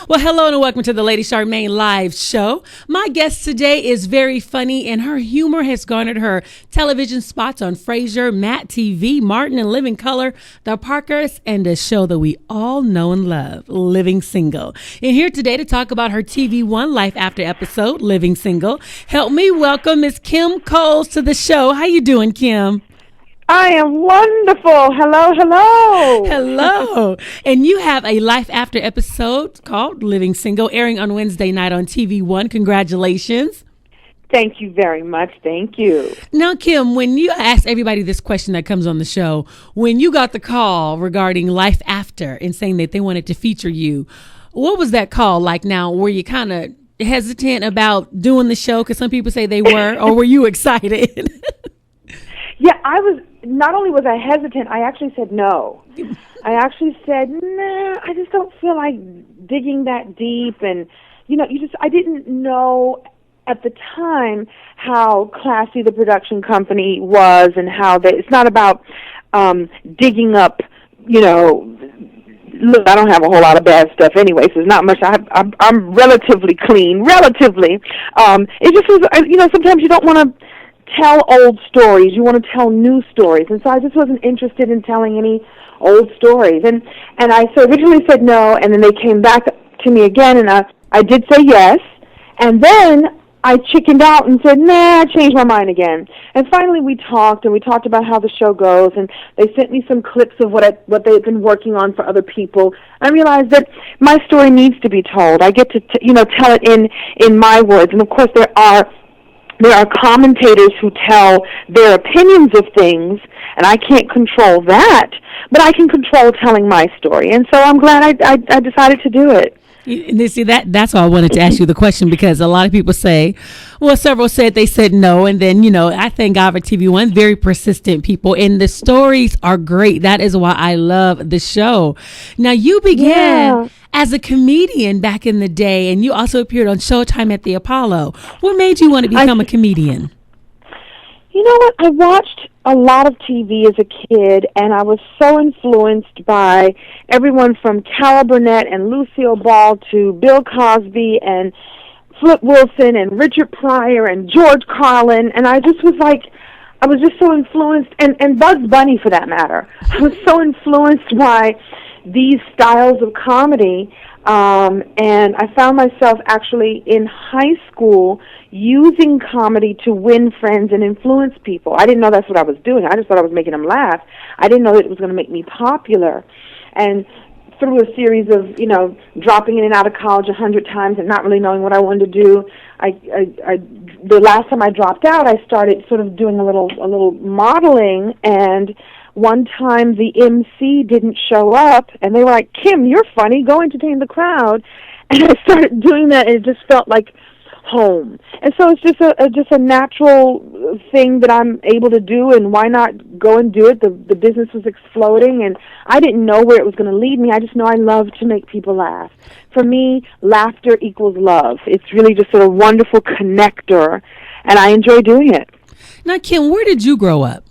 Well, hello and welcome to the Lady Charmaine live show. My guest today is very funny, and her humor has garnered her television spots on Frasier, Matt TV, Martin and Living Color, The Parkers, and a show that we all know and love, Living Single. And here today to talk about her TV One Life After episode, Living Single. Help me welcome Miss Kim Coles to the show. How you doing, Kim? I am wonderful. Hello, hello. Hello. And you have a Life After episode called Living Single, airing on Wednesday night on TV One. Congratulations. Thank you very much. Thank you. Now, Kim, when you ask everybody this question that comes on the show, when you got the call regarding Life After and saying that they wanted to feature you, what was that call like now? Were you kind of hesitant about doing the show? Because some people say they were, or were you excited? Yeah, I was. Not only was I hesitant, I actually said no. I actually said, nah, I just don't feel like digging that deep. And, I didn't know at the time how classy the production company was and how it's not about digging up, look, I don't have a whole lot of bad stuff anyway, so there's not much. I'm relatively clean, relatively. It just was, sometimes you don't want to tell old stories. You want to tell new stories. And so I just wasn't interested in telling any old stories. And I so originally said no, and then they came back to me again, and I did say yes. And then I chickened out and said, nah, I changed my mind again. And finally we talked about how the show goes, and they sent me some clips of what they had been working on for other people. I realized that my story needs to be told. I get to tell it in my words. And of course there are commentators who tell their opinions of things, and I can't control that, but I can control telling my story. And so I'm glad I decided to do it. You see, that's why I wanted to ask you the question, because a lot of people say, well, several said they said no, and then, I thank God for TV One, very persistent people, and the stories are great. That is why I love the show. Now, you began as a comedian back in the day, and you also appeared on Showtime at the Apollo. What made you want to become a comedian? You know what? I watched a lot of TV as a kid, and I was so influenced by everyone from Carol Burnett and Lucille Ball to Bill Cosby and Flip Wilson and Richard Pryor and George Carlin, and I just was like, I was just so influenced, and Bugs Bunny for that matter. I was so influenced by these styles of comedy, and I found myself actually in high school using comedy to win friends and influence people. I didn't know that's what I was doing. I just thought I was making them laugh. I didn't know that it was going to make me popular. And through a series of, dropping in and out of college 100 times and not really knowing what I wanted to do, the last time I dropped out, I started sort of doing a little modeling, and one time the MC didn't show up, and they were like, Kim, you're funny, go entertain the crowd. And I started doing that, and it just felt like home. And so it's just a natural thing that I'm able to do, and why not go and do it? The business was exploding, and I didn't know where it was going to lead me. I just know I love to make people laugh. For me, laughter equals love. It's really just a wonderful connector, and I enjoy doing it. Now, Kim, where did you grow up?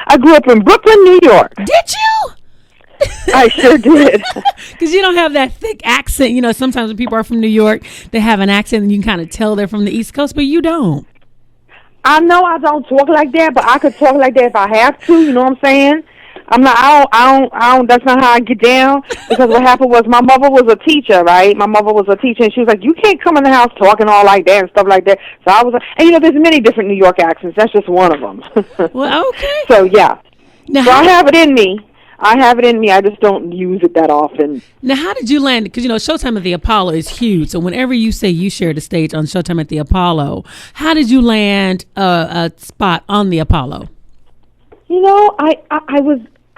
I grew up in Brooklyn, New York. Did you? I sure did. Because you don't have that thick accent. Sometimes when people are from New York, they have an accent and you can kind of tell they're from the East Coast, but you don't. I know I don't talk like that, but I could talk like that if I have to, you know what I'm saying? I don't, that's not how I get down, because what happened was my mother was a teacher, right? My mother was a teacher, and she was like, you can't come in the house talking all like that and stuff like that. So I was like, and there's many different New York accents. That's just one of them. Well, okay. So, yeah. Now, so I have it in me. I just don't use it that often. Now, how did you land? Because, Showtime at the Apollo is huge. So whenever you say you share the stage on Showtime at the Apollo, how did you land a spot on the Apollo?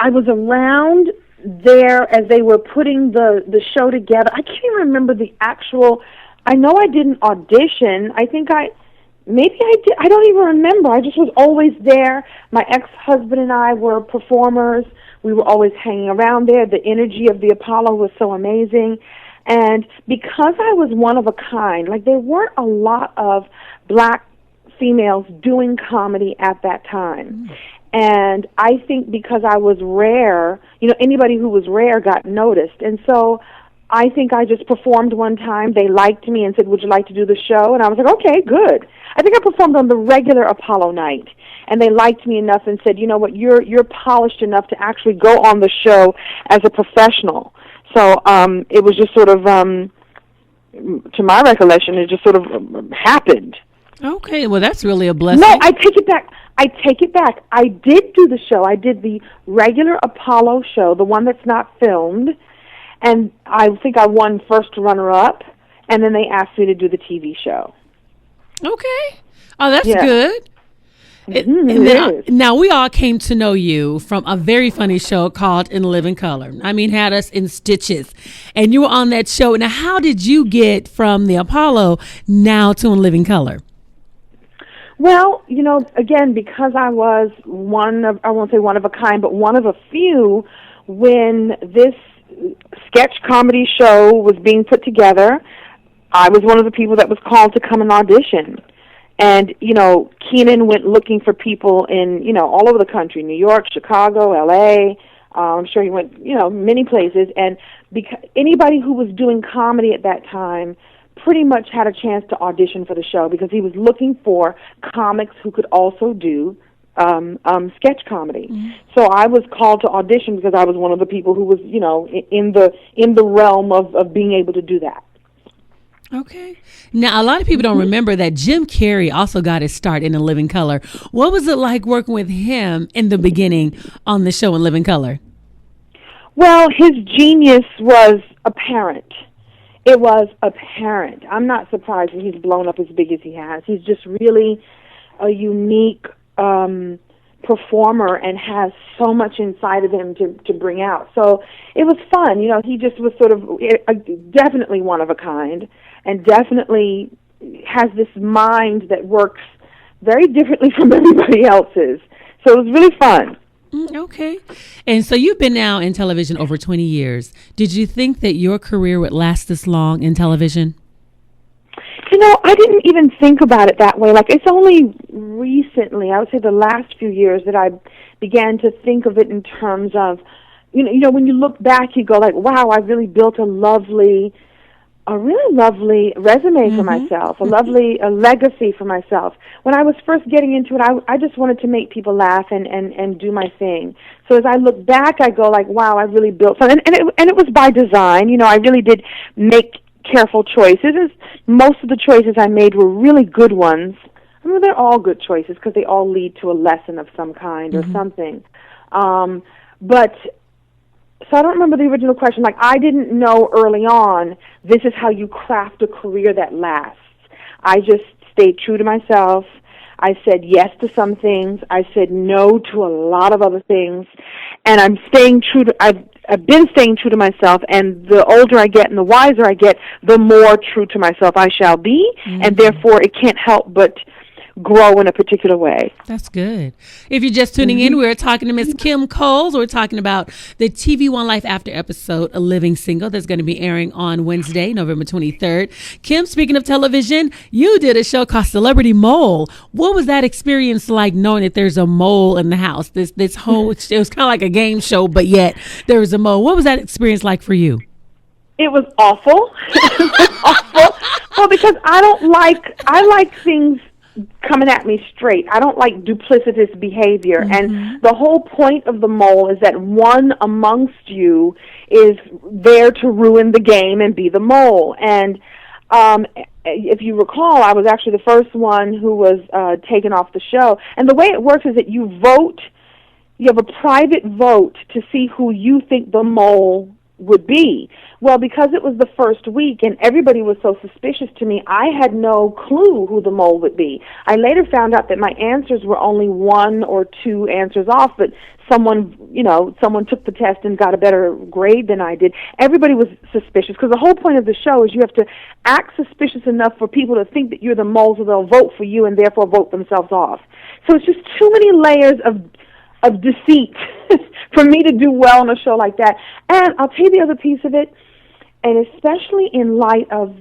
I was around there as they were putting the show together. I can't even remember the actual. I know I didn't audition. Maybe I did. I don't even remember. I just was always there. My ex-husband and I were performers. We were always hanging around there. The energy of the Apollo was so amazing. And because I was one of a kind, like there weren't a lot of black females doing comedy at that time. And I think because I was rare, anybody who was rare got noticed. And so I think I just performed one time. They liked me and said, "Would you like to do the show?" And I was like, "Okay, good." I think I performed on the regular Apollo night, and they liked me enough and said, "You know what? You're polished enough to actually go on the show as a professional." So it was just sort of, to my recollection, it just sort of happened. Okay, well, that's really a blessing. No, I take it back. I did do the show. I did the regular Apollo show, the one that's not filmed, and I think I won first runner-up, and then they asked me to do the TV show. Okay. Oh, that's good. Now, we all came to know you from a very funny show called In Living Color. I mean, had us in stitches. And you were on that show. Now, how did you get from the Apollo now to In Living Color? Well, you know, again, because I was I won't say one of a kind, but one of a few, when this sketch comedy show was being put together, I was one of the people that was called to come and audition. And, you know, Keenan went looking for people in, you know, all over the country, New York, Chicago, L.A., I'm sure he went, you know, many places. And anybody who was doing comedy at that time pretty much had a chance to audition for the show because he was looking for comics who could also do sketch comedy. Mm-hmm. So I was called to audition because I was one of the people who was, you know, in the realm of being able to do that. Okay. Now, a lot of people don't remember that Jim Carrey also got his start in In Living Color. What was it like working with him in the beginning on the show In Living Color? Well, his genius was apparent. It was apparent. I'm not surprised that he's blown up as big as he has. He's just really a unique performer and has so much inside of him to bring out. So it was fun. You know, he just was sort of definitely one of a kind and definitely has this mind that works very differently from everybody else's. So it was really fun. Okay. And so you've been now in television over 20 years. Did you think that your career would last this long in television? You know, I didn't even think about it that way. Like, it's only recently, I would say the last few years, that I began to think of it in terms of, you know, when you look back, you go like, wow, I really built a really lovely resume for myself, a legacy for myself. When I was first getting into it, I just wanted to make people laugh and do my thing. So as I look back, I go like, wow, I really built something. And it was by design. You know, I really did make careful choices. Most of the choices I made were really good ones. I mean, they're all good choices because they all lead to a lesson of some kind or something. But so I don't remember the original question. Like, I didn't know early on, this is how you craft a career that lasts. I just stayed true to myself. I said yes to some things. I said no to a lot of other things. And I've been staying true to myself, and the older I get and the wiser I get, the more true to myself I shall be, and therefore it can't help but grow in a particular way. That's good. If you're just tuning in, we're talking to Miss Kim Coles. We're talking about the TV One Life After episode, A Living Single, that's going to be airing on Wednesday, November 23rd. Kim, speaking of television, you did a show called Celebrity Mole. What was that experience like, knowing that there's a mole in the house? This whole, it was kind of like a game show, but yet there was a mole. What was that experience like for you? It was awful. It was awful. Well, because I like things coming at me straight. I don't like duplicitous behavior. And the whole point of the mole is that one amongst you is there to ruin the game and be the mole. And if you recall, I was actually the first one who was taken off the show. And the way it works is that you vote, you have a private vote to see who you think the mole would be. Well, because it was the first week and everybody was so suspicious to me, I had no clue who the mole would be. I later found out that my answers were only one or two answers off, but someone took the test and got a better grade than I did. Everybody was suspicious because the whole point of the show is you have to act suspicious enough for people to think that you're the mole, so they'll vote for you and therefore vote themselves off. So it's just too many layers of deceit for me to do well on a show like that. And I'll tell you the other piece of it, and especially in light of,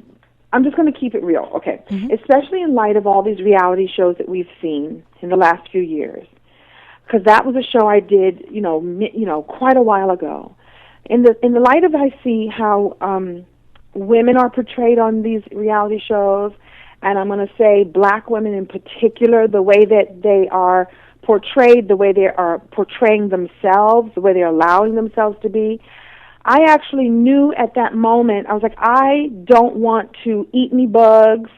I'm just going to keep it real, okay? Especially in light of all these reality shows that we've seen in the last few years, because that was a show I did, quite a while ago. in the light of I see how women are portrayed on these reality shows, and I'm going to say black women in particular, the way that they are portrayed, the way they are portraying themselves, the way they're allowing themselves to be. I actually knew at that moment, I was like, I don't want to eat any bugs.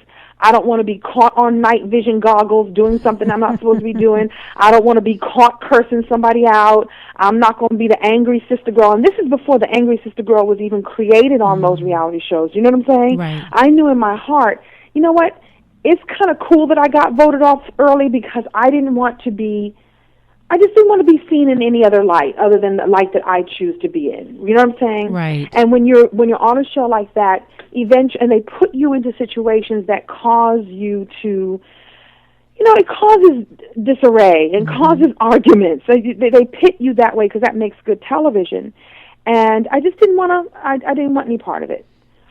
I don't want to be caught on night vision goggles doing something I'm not supposed to be doing. I don't want to be caught cursing somebody out. I'm not going to be the angry sister girl. And this is before the angry sister girl was even created on those reality shows. You know what I'm saying? Right. I knew in my heart, you know what? It's kind of cool that I got voted off early because I didn't want to be, I just didn't want to be seen in any other light other than the light that I choose to be in. You know what I'm saying? Right. And when you're on a show like that, eventually, and they put you into situations that cause you to, you know, it causes disarray and causes arguments. They pit you that way because that makes good television. And I just didn't want to. I didn't want any part of it.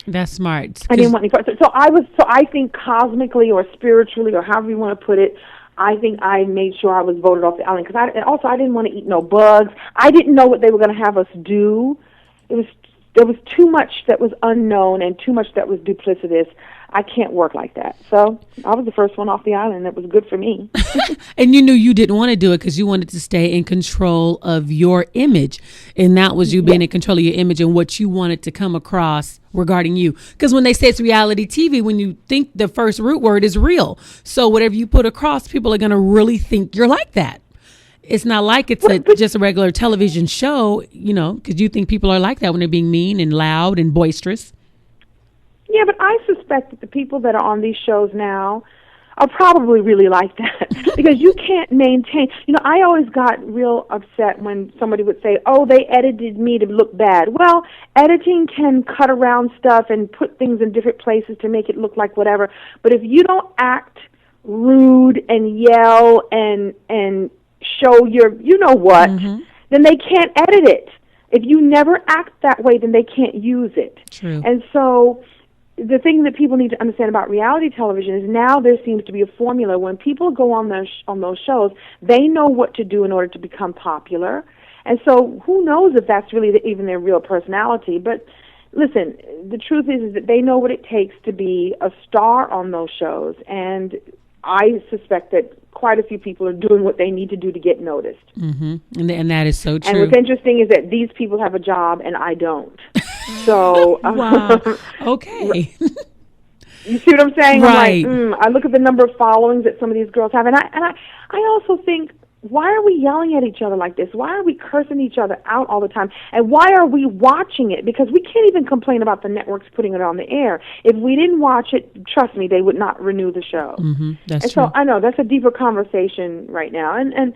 That's smart. I didn't want any part. So I think cosmically or spiritually or however you want to put it, I think I made sure I was voted off the island because I didn't want to eat no bugs. I didn't know what they were going to have us do. There was too much that was unknown and too much that was duplicitous. I can't work like that. So I was the first one off the island. That was good for me. And you knew you didn't want to do it because you wanted to stay in control of your image. And that was you being in control of your image and what you wanted to come across regarding you. Because when they say it's reality TV, when you think the first root word is real. So whatever you put across, people are going to really think you're like that. It's not like it's just a regular television show, you know, because you think people are like that when they're being mean and loud and boisterous. Yeah, but I suspect that the people that are on these shows now are probably really like that because you can't maintain. You know, I always got real upset when somebody would say, oh, they edited me to look bad. Well, editing can cut around stuff and put things in different places to make it look like whatever. But if you don't act rude and yell and show your you know what, then they can't edit it. If you never act that way, then they can't use it. True. And so the thing that people need to understand about reality television is now there seems to be a formula. When people go on those shows, they know what to do in order to become popular. And so who knows if that's really even their real personality. But listen, the truth is that they know what it takes to be a star on those shows. And I suspect that quite a few people are doing what they need to do to get noticed. Mm-hmm. And that is so true. And what's interesting is that these people have a job and I don't. So wow. Okay. You see what I'm saying? Right. I'm like, I look at the number of followings that some of these girls have, and I also think, why are we yelling at each other like this? Why are we cursing each other out all the time? And why are we watching it? Because we can't even complain about the networks putting it on the air. If we didn't watch it, trust me, they would not renew the show. That's and true. So I know that's a deeper conversation right now. And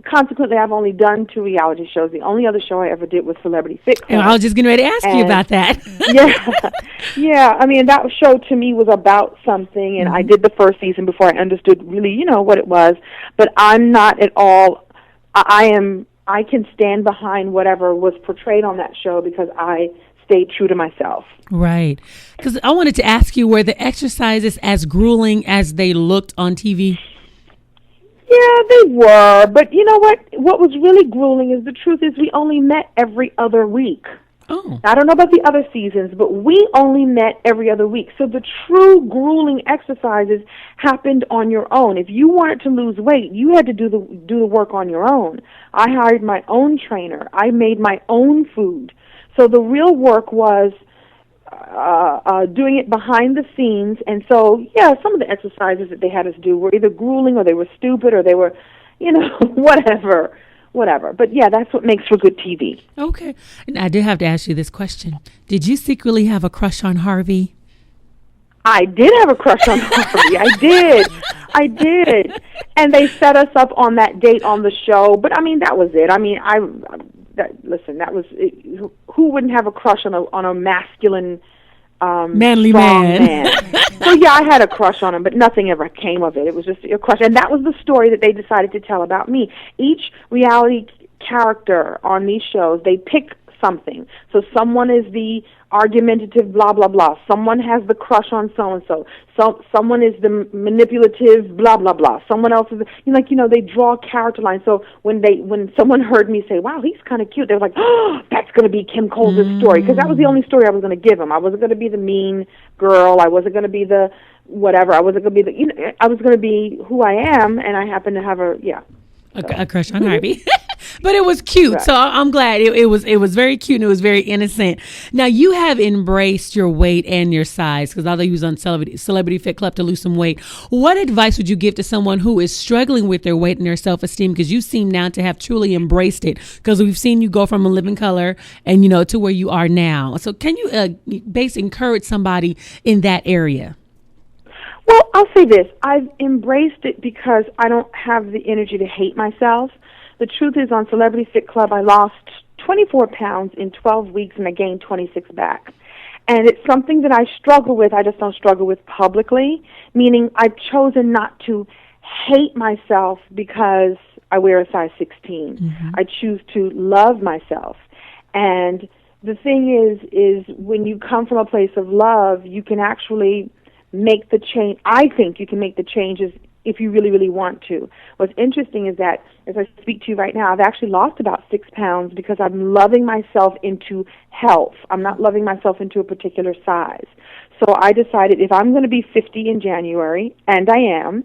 consequently, I've only done 2 reality shows. The only other show I ever did was Celebrity Fit Club. And I was just getting ready to ask you about that. Yeah. I mean, that show to me was about something, and I did the first season before I understood really, you know, what it was. But I'm not at all. I can stand behind whatever was portrayed on that show because I stayed true to myself. Right. Because I wanted to ask you, were the exercises as grueling as they looked on TV? Yeah, they were. But you know what? What was really grueling is the truth is we only met every other week. Oh. I don't know about the other seasons, but we only met every other week. So the true grueling exercises happened on your own. If you wanted to lose weight, you had to do the work on your own. I hired my own trainer. I made my own food. So the real work was doing it behind the scenes. And so, yeah, some of the exercises that they had us do were either grueling or they were stupid or they were, you know, whatever. But, yeah, that's what makes for good TV. Okay. And I do have to ask you this question. Did you secretly have a crush on Harvey? I did have a crush on Harvey. I did. And they set us up on that date on the show. But, I mean, that was it. I mean, that was it. Who wouldn't have a crush on a masculine, manly man? So yeah, I had a crush on him, but nothing ever came of it. It was just a crush, and that was the story that they decided to tell about me. Each reality character on these shows, they pick something. So someone is the argumentative blah, blah, blah. Someone has the crush on so-and-so. Someone is the manipulative blah, blah, blah. Someone else is, they draw character lines. So when someone heard me say, wow, he's kind of cute, they were like, oh, that's going to be Kim Coles' story. Because that was the only story I was going to give him. I wasn't going to be the mean girl. I wasn't going to be the whatever. I wasn't going to be I was going to be who I am, and I happen to have a crush on Harvey. But it was cute. Right. So I'm glad it was very cute and it was very innocent. Now you have embraced your weight and your size, because although you was on Celebrity Fit Club to lose some weight, what advice would you give to someone who is struggling with their weight and their self-esteem? Because you seem now to have truly embraced it, because we've seen you go from a living color and to where you are now. So can you encourage somebody in that area? Well, I'll say this. I've embraced it because I don't have the energy to hate myself. The truth is, on Celebrity Fit Club, I lost 24 pounds in 12 weeks, and I gained 26 back. And it's something that I struggle with. I just don't struggle with publicly, meaning I've chosen not to hate myself because I wear a size 16. Mm-hmm. I choose to love myself. And the thing is when you come from a place of love, you can actually make the change. I think you can make the changes if you really, really want to. What's interesting is that as I speak to you right now, I've actually lost about 6 pounds because I'm loving myself into health. I'm not loving myself into a particular size. So I decided if I'm going to be 50 in January, and I am,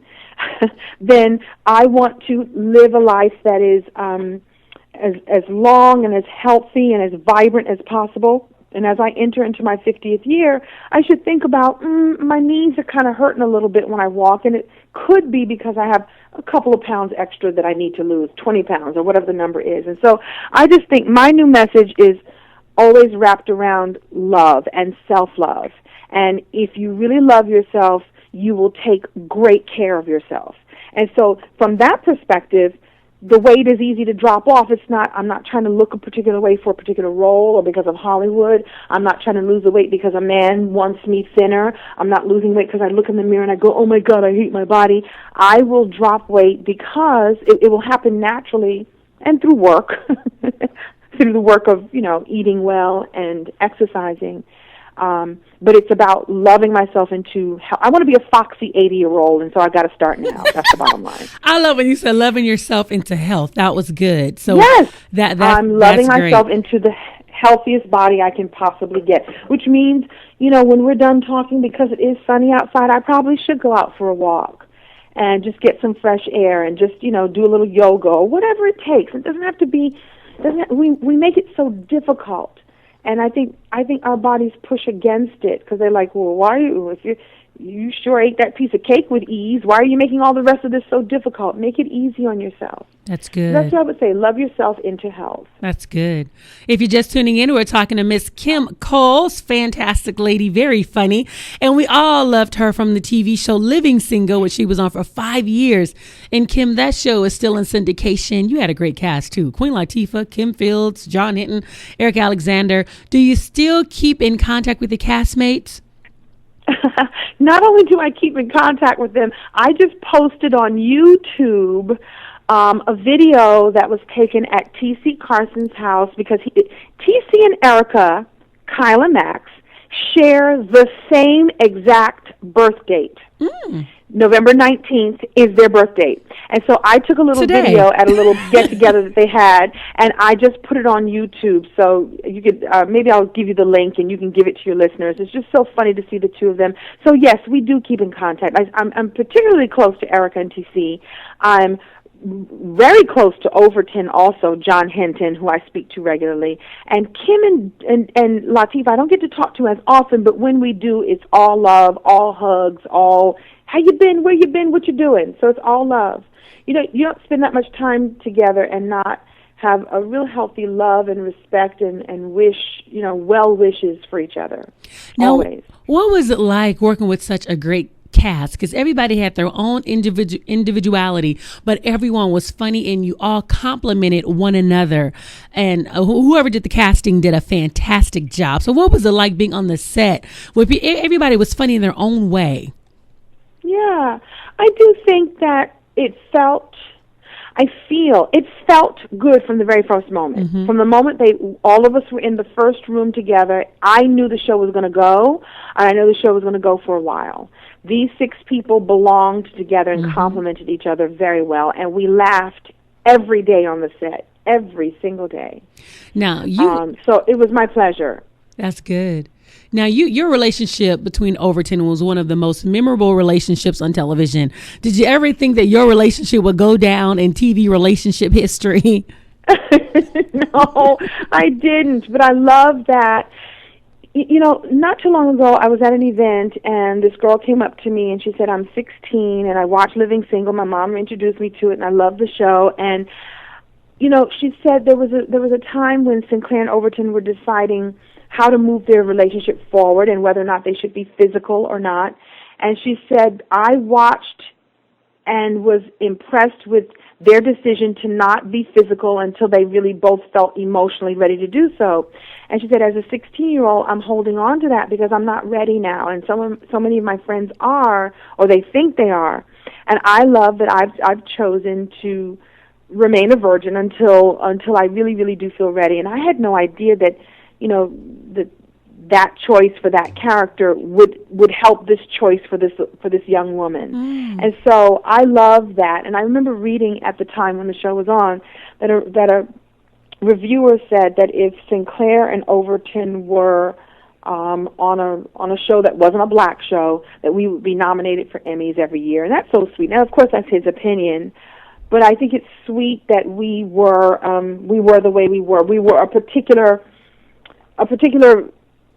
then I want to live a life that is as long and as healthy and as vibrant as possible. And as I enter into my 50th year, I should think about, my knees are kind of hurting a little bit when I walk, and it could be because I have a couple of pounds extra that I need to lose, 20 pounds or whatever the number is. And so I just think my new message is always wrapped around love and self-love. And if you really love yourself, you will take great care of yourself. And so from that perspective, the weight is easy to drop off. I'm not trying to look a particular way for a particular role or because of Hollywood. I'm not trying to lose the weight because a man wants me thinner. I'm not losing weight because I look in the mirror and I go, oh my God, I hate my body. I will drop weight because it will happen naturally and through work, through the work of, eating well and exercising. But it's about loving myself into health. I want to be a foxy 80-year-old, and so I got to start now. That's the bottom line. I love when you said loving yourself into health. That was good. So yes, I'm loving myself into the healthiest body I can possibly get, which means, when we're done talking, because it is sunny outside, I probably should go out for a walk and just get some fresh air and just, do a little yoga or whatever it takes. It doesn't have to be, we make it so difficult. And I think our bodies push against it because they're like, well, why are you, if you sure ate that piece of cake with ease, why are you making all the rest of this so difficult? Make it easy on yourself. That's good. That's what I would say. Love yourself into health. That's good. If you're just tuning in, we're talking to Miss Kim Coles, fantastic lady, very funny. And we all loved her from the TV show Living Single, which she was on for 5 years. And Kim, that show is still in syndication. You had a great cast too. Queen Latifah, Kim Fields, John Hinton, Eric Alexander. Do you still keep in contact with the castmates? Not only do I keep in contact with them, I just posted on YouTube a video that was taken at T.C. Carson's house because T.C. and Erica, Kyla Max, share the same exact birth date. November 19th is their birth date. And so I took a little video at a little get-together that they had, and I just put it on YouTube. So you could maybe I'll give you the link, and you can give it to your listeners. It's just so funny to see the two of them. So, yes, we do keep in contact. I'm particularly close to Erica and TC. I'm very close to Overton also, John Hinton, who I speak to regularly. And Kim and Latifah, I don't get to talk to as often, but when we do, it's all love, all hugs, all, how you been, where you been, what you doing? So it's all love. You don't spend that much time together and not have a real healthy love and respect and wish, well wishes for each other. Now, always. What was it like working with such a great cast? Because everybody had their own individuality, but everyone was funny and you all complimented one another. And whoever did the casting did a fantastic job. So what was it like being on the set where everybody was funny in their own way? Yeah, I do think that it felt, it felt good from the very first moment. Mm-hmm. From the moment all of us were in the first room together, I knew the show was going to go, and I knew the show was going to go for a while. These 6 people belonged together and complemented each other very well, and we laughed every day on the set, every single day. Now, so it was my pleasure. That's good. Now, your relationship between Overton was one of the most memorable relationships on television. Did you ever think that your relationship would go down in TV relationship history? No, I didn't, but I love that. You know, not too long ago, I was at an event, and this girl came up to me, and she said, I'm 16, and I watch Living Single. My mom introduced me to it, and I love the show. And, you know, she said there was a time when Sinclair and Overton were deciding how to move their relationship forward and whether or not they should be physical or not. And she said, I watched and was impressed with their decision to not be physical until they really both felt emotionally ready to do so. And she said, as a 16-year-old, I'm holding on to that because I'm not ready now. And so many of my friends are, or they think they are. And I love that I've chosen to remain a virgin until I really, really do feel ready. And I had no idea that, you know, that choice for that character would help this choice for this young woman. And so I love that. And I remember reading at the time when the show was on that a reviewer said that if Sinclair and Overton were on a show that wasn't a black show, that we would be nominated for Emmys every year. And that's so sweet. Now, of course, that's his opinion, but I think it's sweet that we were the way we were. We were a particular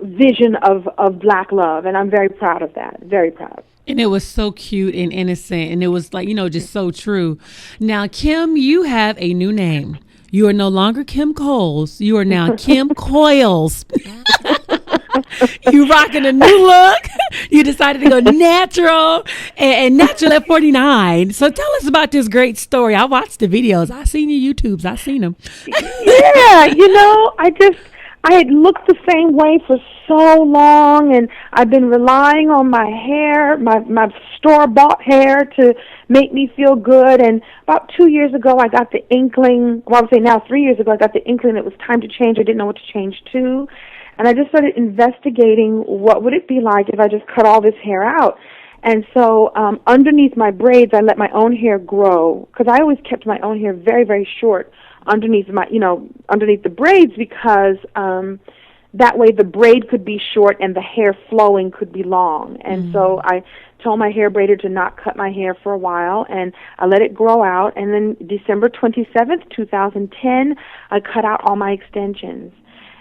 vision of black love, and I'm very proud of that. Very proud. And it was so cute and innocent, and it was like, you know, just so true. Now, Kim, you have a new name. You are no longer Kim Coles. You are now Kim Coils. You rocking a new look. You decided to go natural and natural at 49. So tell us about this great story. I watched the videos. I seen your YouTubes. I seen them. Yeah, you know, I had looked the same way for so long, and I've been relying on my hair, my store-bought hair to make me feel good. And about 2 years ago, I got the inkling, well, I would say now 3 years ago, I got the inkling it was time to change. I didn't know what to change to. And I just started investigating what would it be like if I just cut all this hair out. And so underneath my braids, I let my own hair grow, because I always kept my own hair very, very short underneath the braids, because that way the braid could be short and the hair flowing could be long. And so I told my hair braider to not cut my hair for a while, and I let it grow out. And then December 27th, 2010, I cut out all my extensions.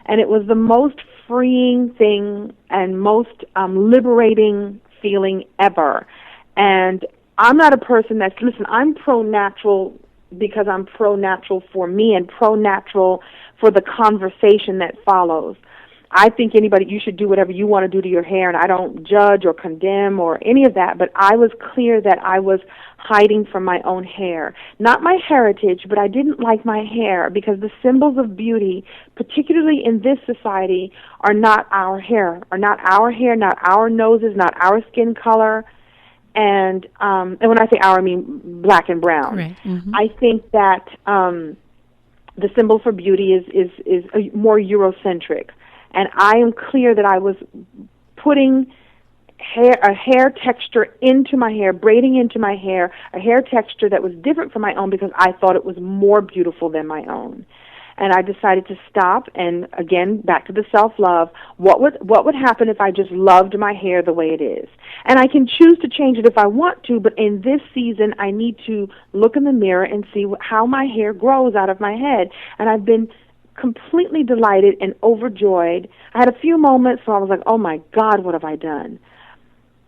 And it was the most freeing thing and most liberating feeling ever. And I'm not a person I'm pro-natural because I'm pro-natural for me and pro-natural for the conversation that follows. I think you should do whatever you want to do to your hair, and I don't judge or condemn or any of that, but I was clear that I was hiding from my own hair. Not my heritage, but I didn't like my hair, because the symbols of beauty, particularly in this society, are not our hair, not our noses, not our skin color. And when I say our, I mean black and brown. Right. Mm-hmm. I think that the symbol for beauty is more Eurocentric. And I am clear that I was putting a hair texture into my hair, braiding into my hair, a hair texture that was different from my own because I thought it was more beautiful than my own. And I decided to stop, and again, back to the self-love. What would happen if I just loved my hair the way it is? And I can choose to change it if I want to, but in this season, I need to look in the mirror and see how my hair grows out of my head. And I've been completely delighted and overjoyed. I had a few moments where I was like, oh my God, what have I done?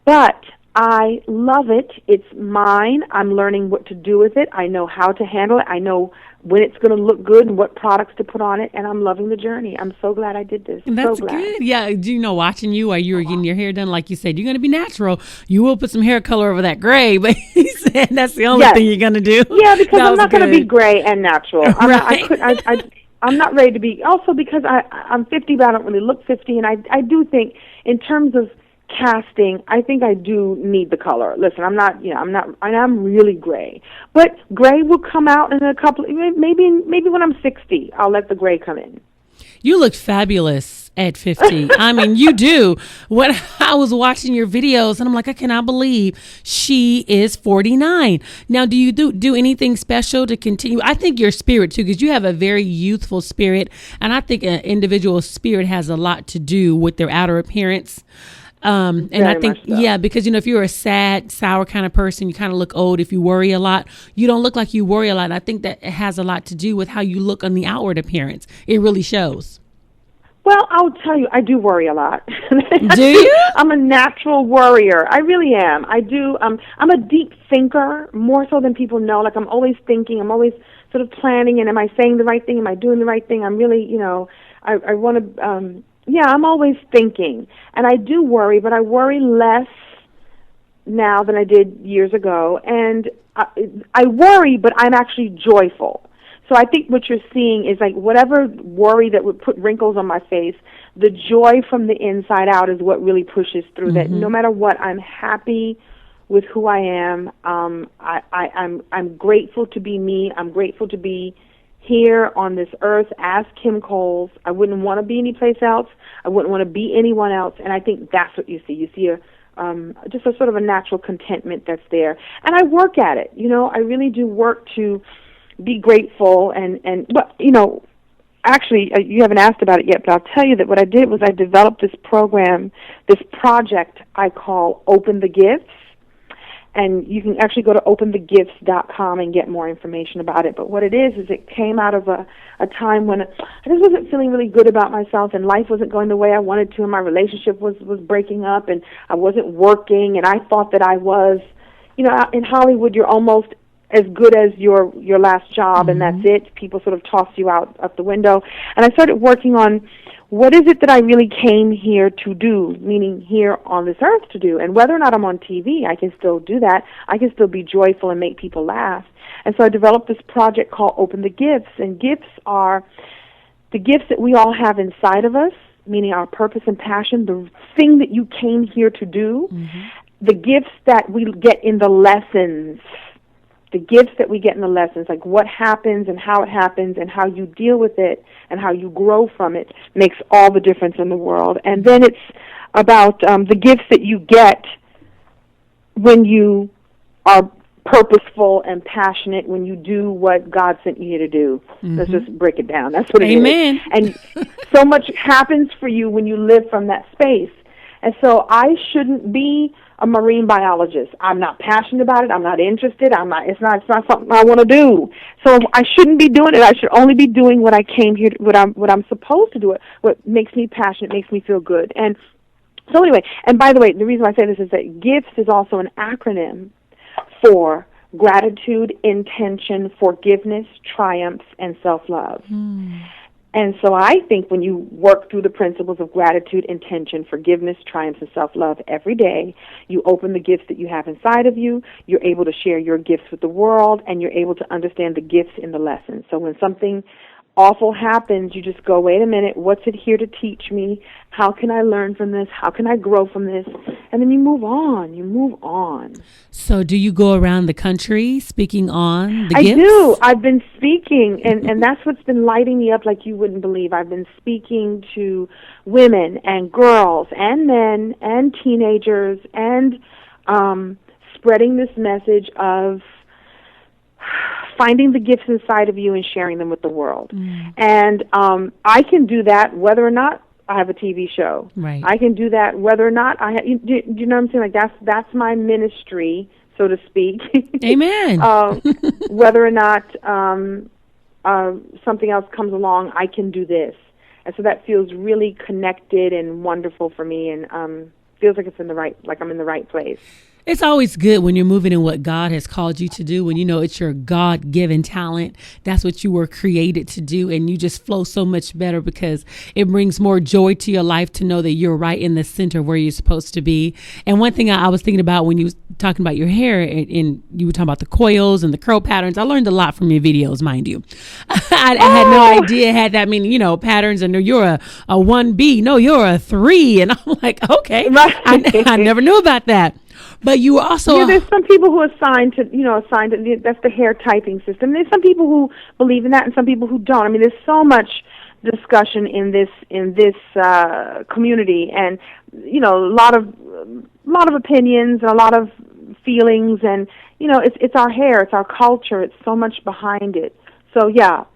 But I love it. It's mine. I'm learning what to do with it. I know how to handle it. I know when it's going to look good and what products to put on it, and I'm loving the journey. I'm so glad I did this. And that's so glad. good. Yeah, you know, watching you while you were getting your hair done, like you said, you're going to be natural. You will put some hair color over that gray, but he said that's the only thing you're going to do. Yeah, because I'm not going to be gray and natural. I'm not ready to be. Also, because I'm 50, but I don't really look 50, and I do think in terms of casting, I think I do need the color. Listen, I'm really gray. But gray will come out in a couple, maybe when I'm 60, I'll let the gray come in. You look fabulous at 50. I mean, you do. When I was watching your videos, and I'm like, I cannot believe she is 49. Now, do you do anything special to continue? I think your spirit, too, because you have a very youthful spirit, and I think an individual's spirit has a lot to do with their outer appearance. And Very I think, so. yeah, because, if you're a sad, sour kind of person, you kind of look old. If you worry a lot, you don't look like you worry a lot. And I think that it has a lot to do with how you look on the outward appearance. It really shows. Well, I'll tell you, I do worry a lot. Do you? I'm a natural worrier. I really am. I do. I'm a deep thinker, more so than people know. Like, I'm always thinking. I'm always sort of planning. And am I saying the right thing? Am I doing the right thing? I'm really, I want to, I'm always thinking. And I do worry, but I worry less now than I did years ago. And I worry, but I'm actually joyful. So I think what you're seeing is like whatever worry that would put wrinkles on my face, the joy from the inside out is what really pushes through. That no matter what, I'm happy with who I am. I'm grateful to be me. I'm grateful to be here on this earth as Kim Coles. I wouldn't want to be anyplace else. I wouldn't want to be anyone else. And I think that's what you see. You see just a sort of a natural contentment that's there. And I work at it. I really do work to be grateful actually, you haven't asked about it yet, but I'll tell you that what I did was I developed this program, this project I call Open the Gifts, and you can actually go to openthegifts.com and get more information about it. But what it is it came out of a time when I just wasn't feeling really good about myself, and life wasn't going the way I wanted to, and my relationship was breaking up, and I wasn't working, and I thought that I was, in Hollywood, you're almost as good as your last job, and that's it. People sort of toss you out the window. And I started working on what is it that I really came here to do, meaning here on this earth to do. And whether or not I'm on TV, I can still do that. I can still be joyful and make people laugh. And so I developed this project called Open the Gifts. And gifts are the gifts that we all have inside of us, meaning our purpose and passion, the thing that you came here to do, the gifts that we get in the lessons. The gifts that we get in the lessons, like what happens and how it happens and how you deal with it and how you grow from it, makes all the difference in the world. And then it's about the gifts that you get when you are purposeful and passionate, when you do what God sent you here to do. Let's just break it down. That's what it is. And so much happens for you when you live from that space. And so I shouldn't be a marine biologist. I'm not passionate about it. I'm not interested. It's not something I want to do. So I shouldn't be doing it. I should only be doing what I came here to, what I'm supposed to do. It what makes me passionate, makes me feel good. And so anyway, and by the way, the reason I say this is that GIFTS is also an acronym for gratitude, intention, forgiveness, triumph, and self-love. And so I think when you work through the principles of gratitude, intention, forgiveness, triumphs, and self-love every day, you open the gifts that you have inside of you, you're able to share your gifts with the world, and you're able to understand the gifts in the lessons. So when something awful happens, you just go, wait a minute, what's it here to teach me? How can I learn from this? How can I grow from this? And then you move on. So do you go around the country speaking on the gifts? I do. I've been speaking, and that's what's been lighting me up like you wouldn't believe. I've been speaking to women and girls and men and teenagers and spreading this message of finding the gifts inside of you and sharing them with the world. And I can do that whether or not I have a TV show. Right. I can do that whether or not I have, do you know what I'm saying? Like that's my ministry, so to speak. Amen. Whether or not something else comes along, I can do this. And so that feels really connected and wonderful for me, and feels like it's in the right, like I'm in the right place. It's always good when you're moving in what God has called you to do, when you know it's your God-given talent. That's what you were created to do, and you just flow so much better because it brings more joy to your life to know that you're right in the center where you're supposed to be. And one thing I was thinking about when you was talking about your hair, and you were talking about the coils and the curl patterns, I learned a lot from your videos, mind you. I had no idea it had that many, patterns, and you're a 1B. No, you're a 3. And I'm like, okay, Right. I never knew about that. But you also there's some people who are assigned to that's the hair typing system. There's some people who believe in that and some people who don't. I mean, there's so much discussion in this community, and a lot of opinions and a lot of feelings, and it's our hair, it's our culture, it's so much behind it. So go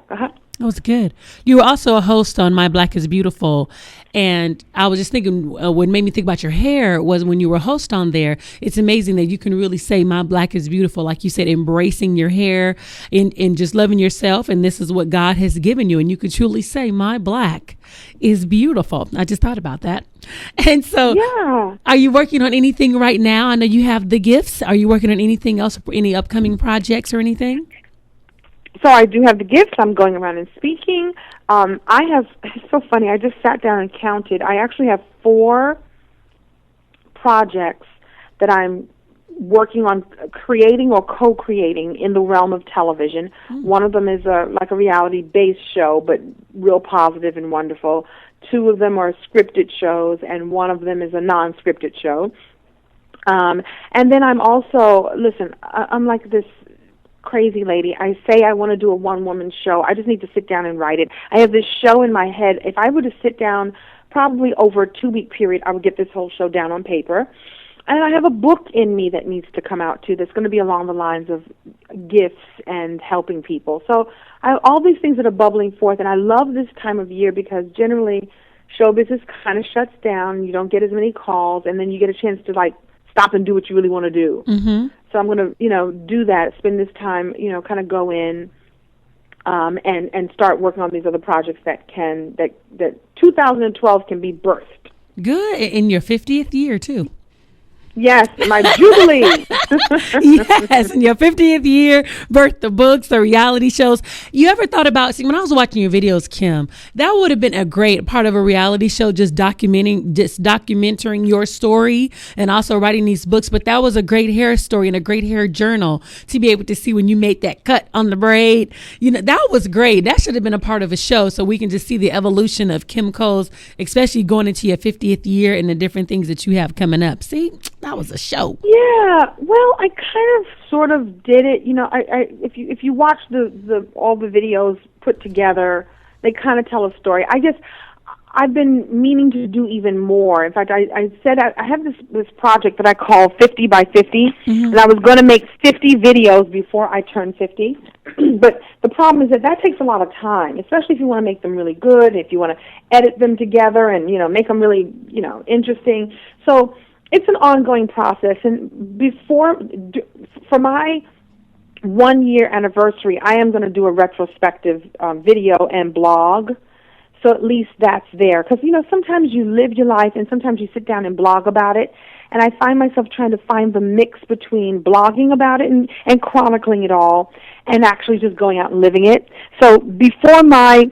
ahead. That was good. You were also a host on My Black is Beautiful. And I was just thinking, what made me think about your hair was when you were a host on there, it's amazing that you can really say My Black is Beautiful. Like you said, embracing your hair and just loving yourself. And this is what God has given you. And you can truly say My Black is beautiful. I just thought about that. And so Are you working on anything right now? I know you have the gifts. Are you working on anything else, any upcoming projects or anything? So I do have the gifts. I'm going around and speaking. It's so funny, I just sat down and counted. I actually have 4 projects that I'm working on creating or co-creating in the realm of television. One of them is like a reality-based show, but real positive and wonderful. 2 of them are scripted shows, and one of them is a non-scripted show. And then I'm also, I'm like this crazy lady. I say I want to do a one-woman show. I just need to sit down and write it. I have this show in my head. If I were to sit down, probably over a 2-week period, I would get this whole show down on paper. And I have a book in me that needs to come out, too, that's going to be along the lines of gifts and helping people. So all these things that are bubbling forth, and I love this time of year because generally show business kind of shuts down. You don't get as many calls, and then you get a chance to, stop and do what you really want to do. Mm-hmm. So I'm going to, do that, spend this time, kind of go in and start working on these other projects that 2012 can be birthed. Good. In your 50th year, too. Yes, my jubilee. Yes, in your 50th year, birth the books, the reality shows. You ever thought about, when I was watching your videos, Kim, that would have been a great part of a reality show, just documenting your story and also writing these books. But that was a great hair story and a great hair journal to be able to see when you made that cut on the braid. That was great. That should have been a part of a show so we can just see the evolution of Kim Coles, especially going into your 50th year and the different things that you have coming up. See? That was a show. Yeah, well, I kind of sort of did it. If you watch all the videos put together, they kind of tell a story. I've been meaning to do even more. In fact, I said I have this project that I call 50 by 50, and I was going to make 50 videos before I turn 50. But the problem is that takes a lot of time, especially if you want to make them really good, if you want to edit them together and make them really interesting. So it's an ongoing process, and for my 1-year anniversary, I am going to do a retrospective video and blog, so at least that's there. Because, sometimes you live your life, and sometimes you sit down and blog about it, and I find myself trying to find the mix between blogging about it and chronicling it all, and actually just going out and living it. So for my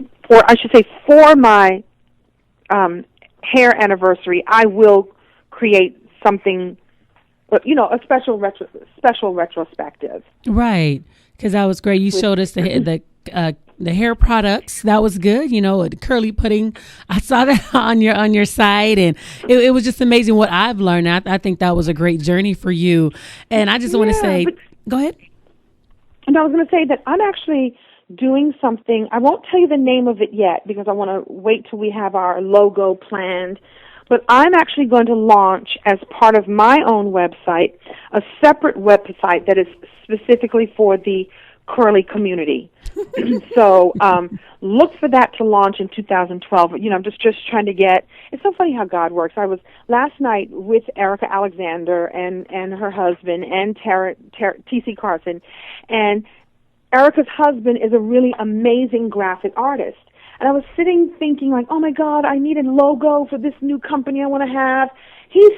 hair anniversary, I will create something, a special retrospective. Right, because that was great. You showed us the hair products. That was good. The curly pudding. I saw that on your site, and it was just amazing what I've learned. I think that was a great journey for you. And I just want to say, go ahead. And I was going to say that I'm actually doing something. I won't tell you the name of it yet because I want to wait till we have our logo planned. But I'm actually going to launch, as part of my own website, a separate website that is specifically for the curly community. So look for that to launch in 2012. I'm just trying to get. It's so funny how God works. I was last night with Erica Alexander and her husband and T.C. Carson, and Erica's husband is a really amazing graphic artist. And I was sitting thinking like, oh my God, I need a logo for this new company I want to have. He's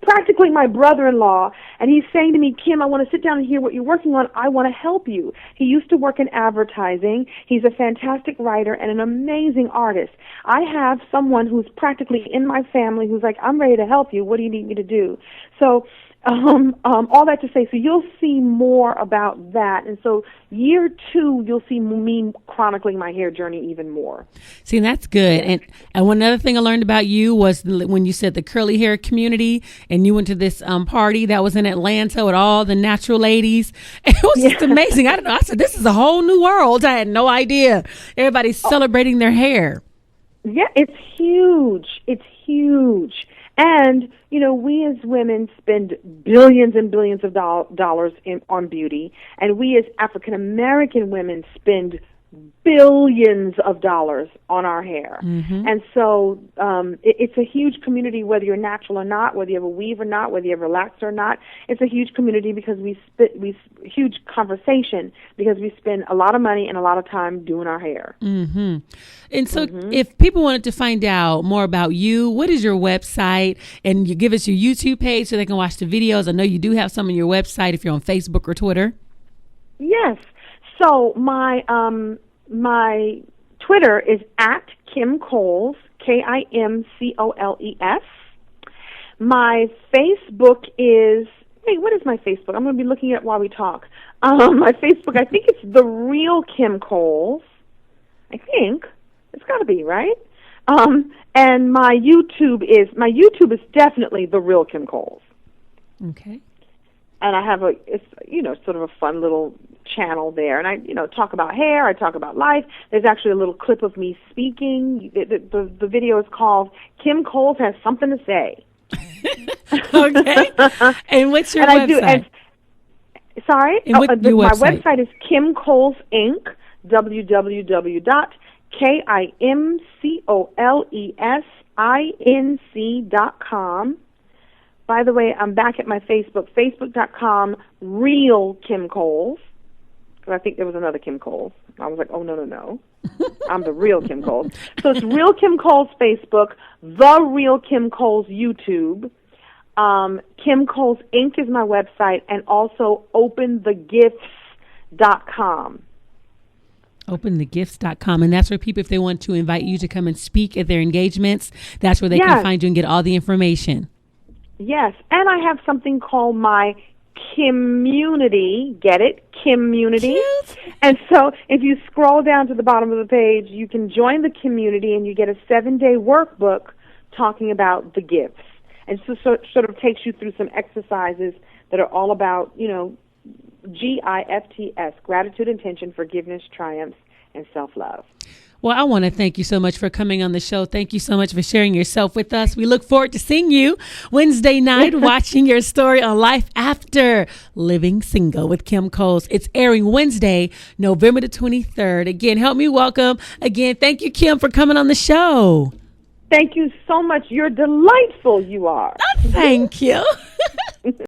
practically my brother-in-law, and he's saying to me, Kim, I want to sit down and hear what you're working on. I want to help you. He used to work in advertising. He's a fantastic writer and an amazing artist. I have someone who's practically in my family who's like, I'm ready to help you. What do you need me to do? So all that to say, so you'll see more about that. And so year 2, you'll see me chronicling my hair journey even more. See, that's good. And one other thing I learned about you was when you said the curly hair community and you went to this party that was in Atlanta with all the natural ladies. It was just amazing. I don't know. I said, this is a whole new world. I had no idea. Everybody's celebrating their hair. Yeah, it's huge. It's huge. And, you know, we as women spend billions and billions of dollars on beauty, and we as African American women spend billions of dollars on our hair. Mm-hmm. And so it's a huge community, whether you're natural or not, whether you have a weave or not, whether you have relaxed or not. It's a huge community because huge conversation because we spend a lot of money and a lot of time doing our hair. Mm-hmm. And so if people wanted to find out more about you, what is your website? And you give us your YouTube page so they can watch the videos. I know you do have some on your website if you're on Facebook or Twitter. Yes. So my Twitter is at Kim Coles, KIMCOLES. My Facebook is, what is my Facebook? I'm going to be looking at it while we talk. My Facebook, I think it's The Real Kim Coles. I think. It's got to be, right? And my YouTube is definitely The Real Kim Coles. Okay. And I have sort of a fun little channel there. And I, talk about hair. I talk about life. There's actually a little clip of me speaking. The video is called Kim Coles Has Something to Say. Okay. And what's your website? Sorry? And my website is Kim Coles Inc., www.KIMCOLESINC.com. By the way, I'm back at my Facebook, facebook.com, Real Kim Coles. Because I think there was another Kim Coles. I was like, oh, no. I'm the Real Kim Coles. So it's Real Kim Coles Facebook, The Real Kim Coles YouTube. Kim Coles Inc. is my website, and also OpenTheGifts.com. OpenTheGifts.com. And that's where people, if they want to invite you to come and speak at their engagements, that's where they can find you and get all the information. Yes, and I have something called my community. Get it? Community. Cute. And so if you scroll down to the bottom of the page, you can join the community and you get a 7-day workbook talking about the gifts. And so sort of takes you through some exercises that are all about, GIFTS, gratitude, intention, forgiveness, triumphs, and self-love. Well, I want to thank you so much for coming on the show. Thank you so much for sharing yourself with us. We look forward to seeing you Wednesday night, watching your story on Life After Living Single with Kim Coles. It's airing Wednesday, November the 23rd. Again, help me welcome. Again, thank you, Kim, for coming on the show. Thank you so much. You're delightful, you are. Thank you.